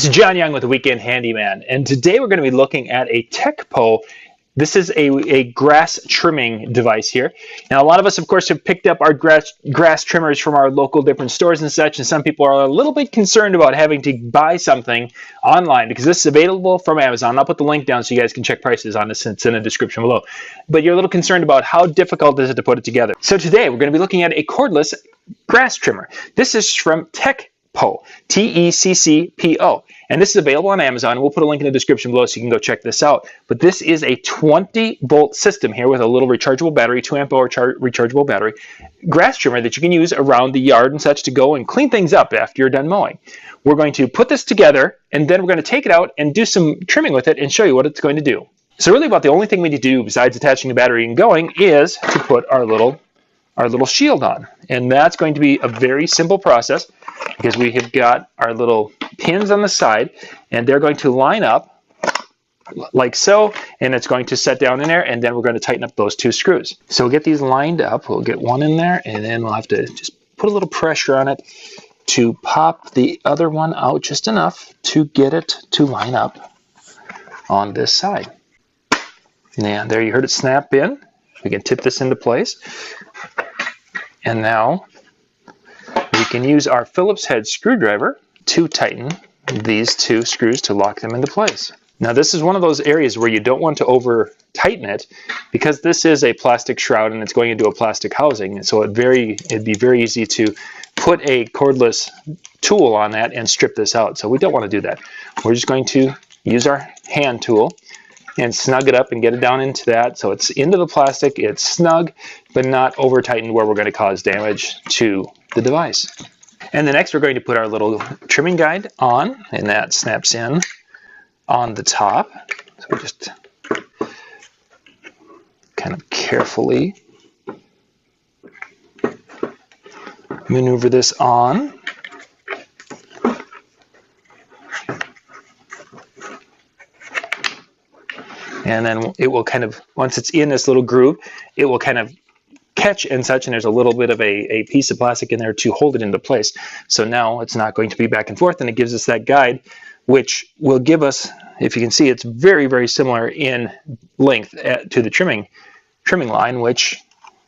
This is John Young with the Weekend Handyman, and today we're going to be looking at a Teccpo. This is a grass trimming device here. Now, a lot of us, of course, have picked up our grass trimmers from our local different stores and such, and some people are a little bit concerned about having to buy something online because this is available from Amazon. I'll put the link down so you guys can check prices on this. It's in the description below. But you're a little concerned about how difficult is it to put it together. So today we're going to be looking at a cordless grass trimmer. This is from Teccpo, Teccpo, and this is available on Amazon. We'll put a link in the description below so you can go check this out. But this is a 20-volt system here with a little rechargeable battery, 2-amp-hour rechargeable battery, grass trimmer that you can use around the yard and such to go and clean things up after you're done mowing. We're going to put this together, and then we're going to take it out and do some trimming with it and show you what it's going to do. So really about the only thing we need to do besides attaching the battery and going is to put our little shield on. And that's going to be a very simple process because we have got our little pins on the side and they're going to line up like so, and it's going to set down in there, and then we're going to tighten up those two screws. So we'll get these lined up. We'll get one in there, and then we'll have to just put a little pressure on it to pop the other one out just enough to get it to line up on this side. And there you heard it snap in. We can tip this into place. And now we can use our Phillips head screwdriver to tighten these two screws to lock them into place. Now this is one of those areas where you don't want to over tighten it because this is a plastic shroud and it's going into a plastic housing. And so it'd be very easy to put a cordless tool on that and strip this out. So we don't want to do that. We're just going to use our hand tool and snug it up and get it down into that so it's into the plastic, it's snug, but not over tightened where we're going to cause damage to the device. And then next we're going to put our little trimming guide on, and that snaps in on the top. So we just kind of carefully maneuver this on. And then it will kind of, once it's in this little groove, it will kind of catch and such, and there's a little bit of a piece of plastic in there to hold it into place. So now it's not going to be back and forth, and it gives us that guide, which will give us, if you can see, it's very, very similar in length to the trimming line, which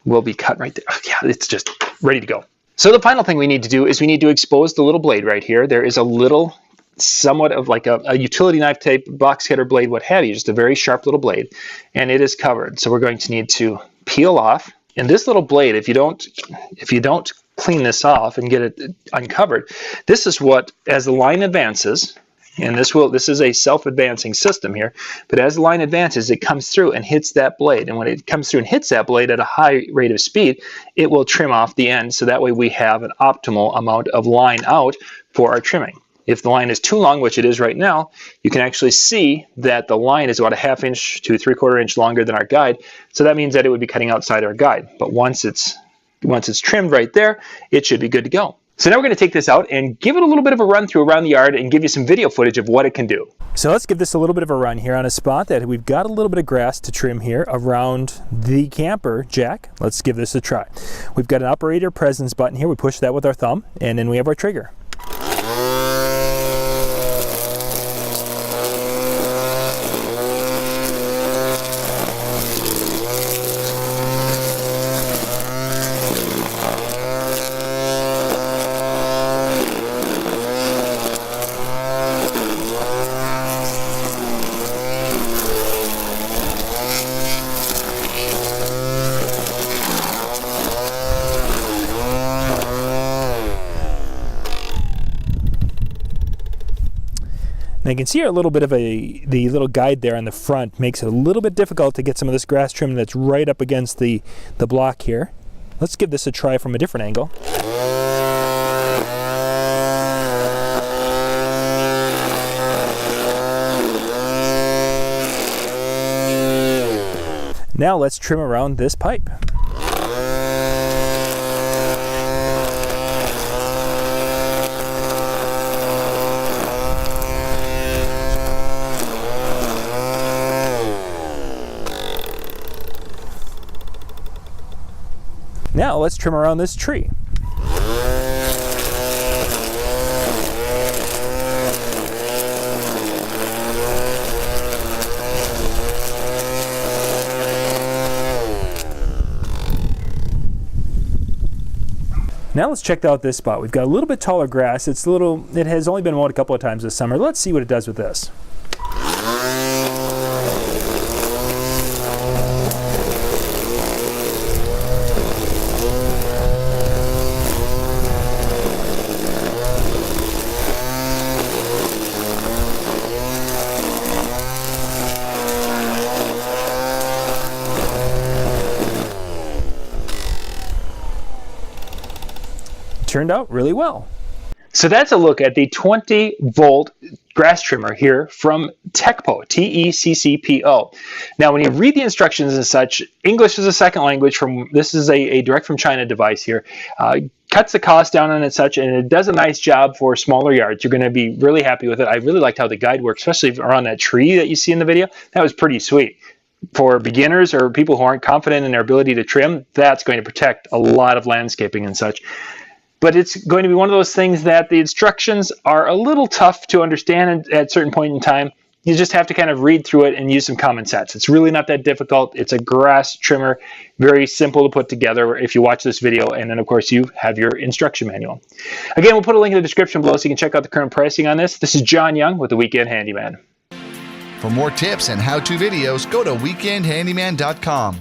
will be cut right there. Yeah, it's just ready to go. So the final thing we need to do is we need to expose the little blade right here. There is a little somewhat of like a utility knife type box cutter blade, what have you, just a very sharp little blade, and it is covered. So we're going to need to peel off. And this little blade, if you don't clean this off and get it uncovered, this is what, as the line advances, and this is a self-advancing system here, but as the line advances, it comes through and hits that blade. And when it comes through and hits that blade at a high rate of speed, it will trim off the end, so that way we have an optimal amount of line out for our trimming. If the line is too long, which it is right now, you can actually see that the line is about a 1/2 inch to 3/4 inch longer than our guide. So that means that it would be cutting outside our guide. But once it's trimmed right there, it should be good to go. So now we're going to take this out and give it a little bit of a run through around the yard and give you some video footage of what it can do. So let's give this a little bit of a run here on a spot that we've got a little bit of grass to trim here around the camper jack. Let's give this a try. We've got an operator presence button here. We push that with our thumb, and then we have our trigger. Now you can see a little bit of the little guide there on the front makes it a little bit difficult to get some of this grass trim that's right up against the block here. Let's give this a try from a different angle. Now let's trim around this pipe. Now let's trim around this tree. Now let's check out this spot. We've got a little bit taller grass. It has only been mowed a couple of times this summer. Let's see what it does with this. Turned out really well. So that's a look at the 20-volt grass trimmer here from Teccpo, Teccpo. Now, when you read the instructions and such, English is a second language. This is a direct from China device here. Cuts the cost down on it such, and it does a nice job for smaller yards. You're going to be really happy with it. I really liked how the guide works, especially around that tree that you see in the video. That was pretty sweet. For beginners or people who aren't confident in their ability to trim, that's going to protect a lot of landscaping and such. But it's going to be one of those things that the instructions are a little tough to understand at a certain point in time. You just have to kind of read through it and use some common sense. It's really not that difficult. It's a grass trimmer, very simple to put together if you watch this video. And then, of course, you have your instruction manual. Again, we'll put a link in the description below so you can check out the current pricing on this. This is John Young with the Weekend Handyman. For more tips and how-to videos, go to weekendhandyman.com.